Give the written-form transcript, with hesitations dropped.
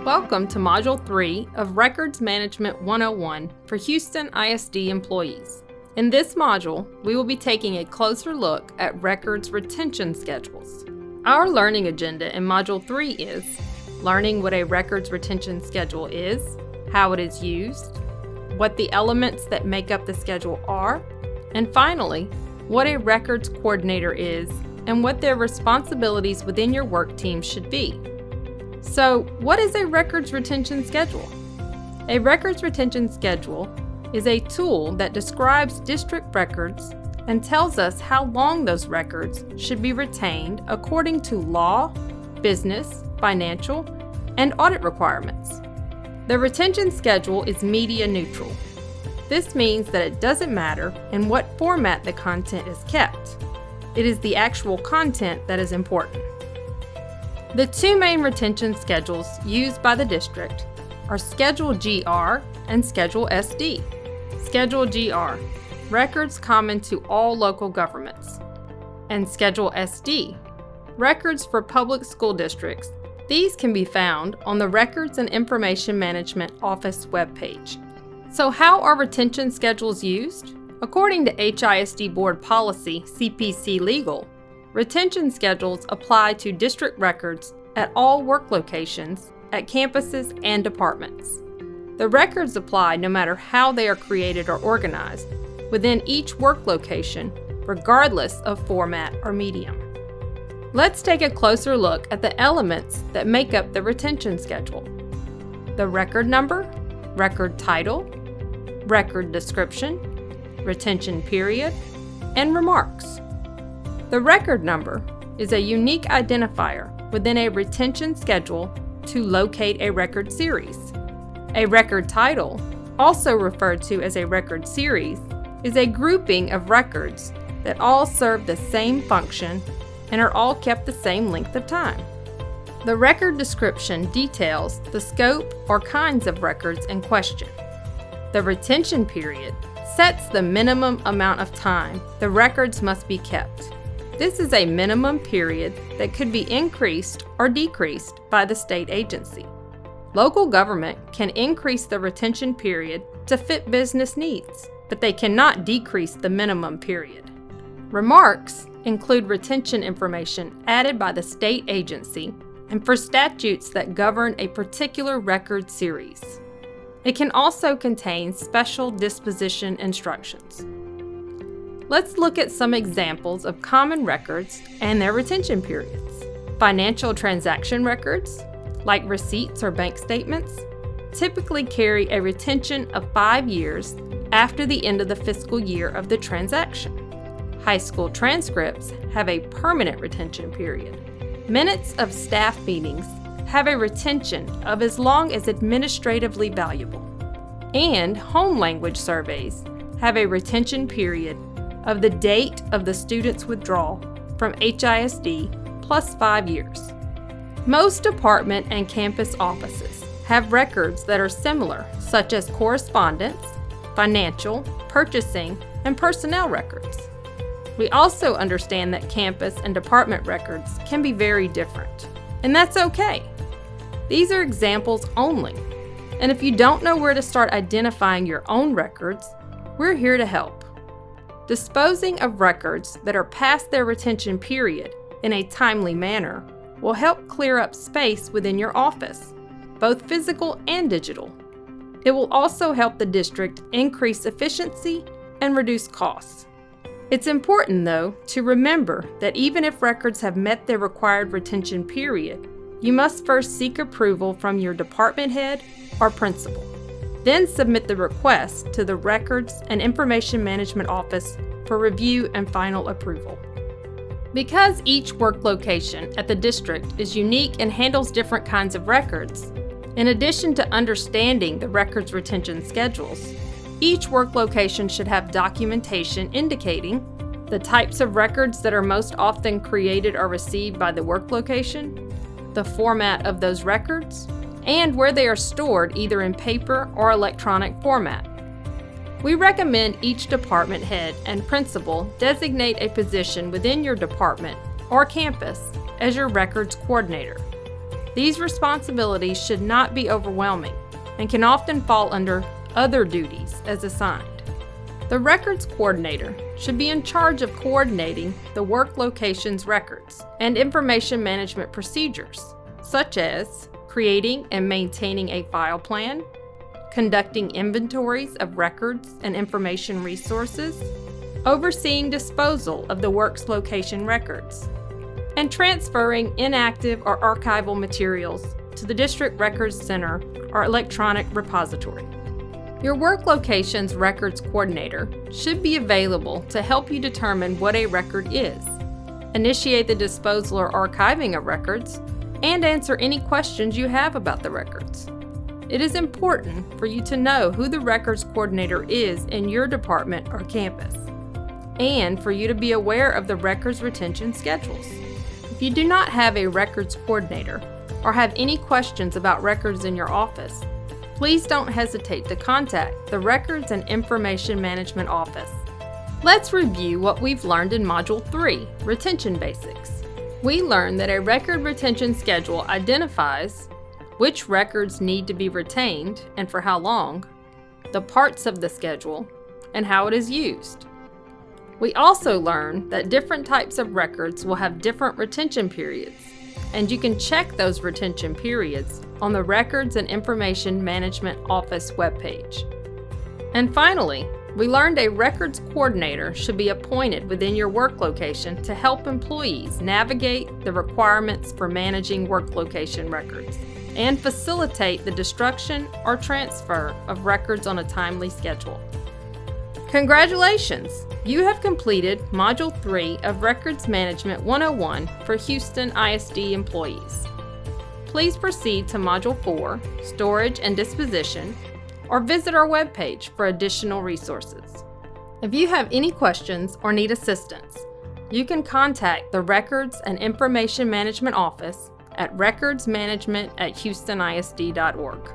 Welcome to Module 3 of Records Management 101 for Houston ISD employees. In this module, we will be taking a closer look at records retention schedules. Our learning agenda in Module 3 is learning what a records retention schedule is, how it is used, what the elements that make up the schedule are, and finally, what a records coordinator is and what their responsibilities within your work team should be. So, what is a records retention schedule? A records retention schedule is a tool that describes district records and tells us how long those records should be retained according to law, business, financial, and audit requirements. The retention schedule is media neutral. This means that it doesn't matter in what format the content is kept. It is the actual content that is important. The two main retention schedules used by the district are Schedule GR and Schedule SD. Schedule GR, records common to all local governments, and Schedule SD, records for public school districts. These can be found on the Records and Information Management Office webpage. So how are retention schedules used? According to HISD Board Policy CPC Legal, retention schedules apply to district records at all work locations, at campuses and departments. The records apply no matter how they are created or organized within each work location, regardless of format or medium. Let's take a closer look at the elements that make up the retention schedule: the record number, record title, record description, retention period, and remarks. The record number is a unique identifier within a retention schedule to locate a record series. A record title, also referred to as a record series, is a grouping of records that all serve the same function and are all kept the same length of time. The record description details the scope or kinds of records in question. The retention period sets the minimum amount of time the records must be kept. This is a minimum period that could be increased or decreased by the state agency. Local government can increase the retention period to fit business needs, but they cannot decrease the minimum period. Remarks include retention information added by the state agency and for statutes that govern a particular record series. It can also contain special disposition instructions. Let's look at some examples of common records and their retention periods. Financial transaction records, like receipts or bank statements, typically carry a retention of 5 years after the end of the fiscal year of the transaction. High school transcripts have a permanent retention period. Minutes of staff meetings have a retention of as long as administratively valuable. And home language surveys have a retention period of the date of the student's withdrawal from HISD plus 5 years. Most department and campus offices have records that are similar, such as correspondence, financial, purchasing, and personnel records. We also understand that campus and department records can be very different, and that's okay. These are examples only, and if you don't know where to start identifying your own records, we're here to help. Disposing of records that are past their retention period in a timely manner will help clear up space within your office, both physical and digital. It will also help the district increase efficiency and reduce costs. It's important, though, to remember that even if records have met their required retention period, you must first seek approval from your department head or principal. Then submit the request to the Records and Information Management Office for review and final approval. Because each work location at the district is unique and handles different kinds of records, in addition to understanding the records retention schedules, each work location should have documentation indicating the types of records that are most often created or received by the work location, the format of those records, and where they are stored either in paper or electronic format. We recommend each department head and principal designate a position within your department or campus as your records coordinator. These responsibilities should not be overwhelming and can often fall under other duties as assigned. The records coordinator should be in charge of coordinating the work location's records and information management procedures, such as creating and maintaining a file plan, conducting inventories of records and information resources, overseeing disposal of the work's location records, and transferring inactive or archival materials to the District Records Center or electronic repository. Your work location's records coordinator should be available to help you determine what a record is, initiate the disposal or archiving of records, and answer any questions you have about the records. It is important for you to know who the records coordinator is in your department or campus, and for you to be aware of the records retention schedules. If you do not have a records coordinator or have any questions about records in your office, please don't hesitate to contact the Records and Information Management Office. Let's review what we've learned in Module 3, Retention Basics. We learned that a record retention schedule identifies which records need to be retained and for how long, the parts of the schedule, and how it is used. We also learned that different types of records will have different retention periods, and you can check those retention periods on the Records and Information Management Office webpage. And finally, we learned a records coordinator should be appointed within your work location to help employees navigate the requirements for managing work location records and facilitate the destruction or transfer of records on a timely schedule. Congratulations! You have completed Module 3 of Records Management 101 for Houston ISD employees. Please proceed to Module 4, Storage and Disposition, or visit our webpage for additional resources. If you have any questions or need assistance, you can contact the Records and Information Management Office at recordsmanagement@houstonisd.org.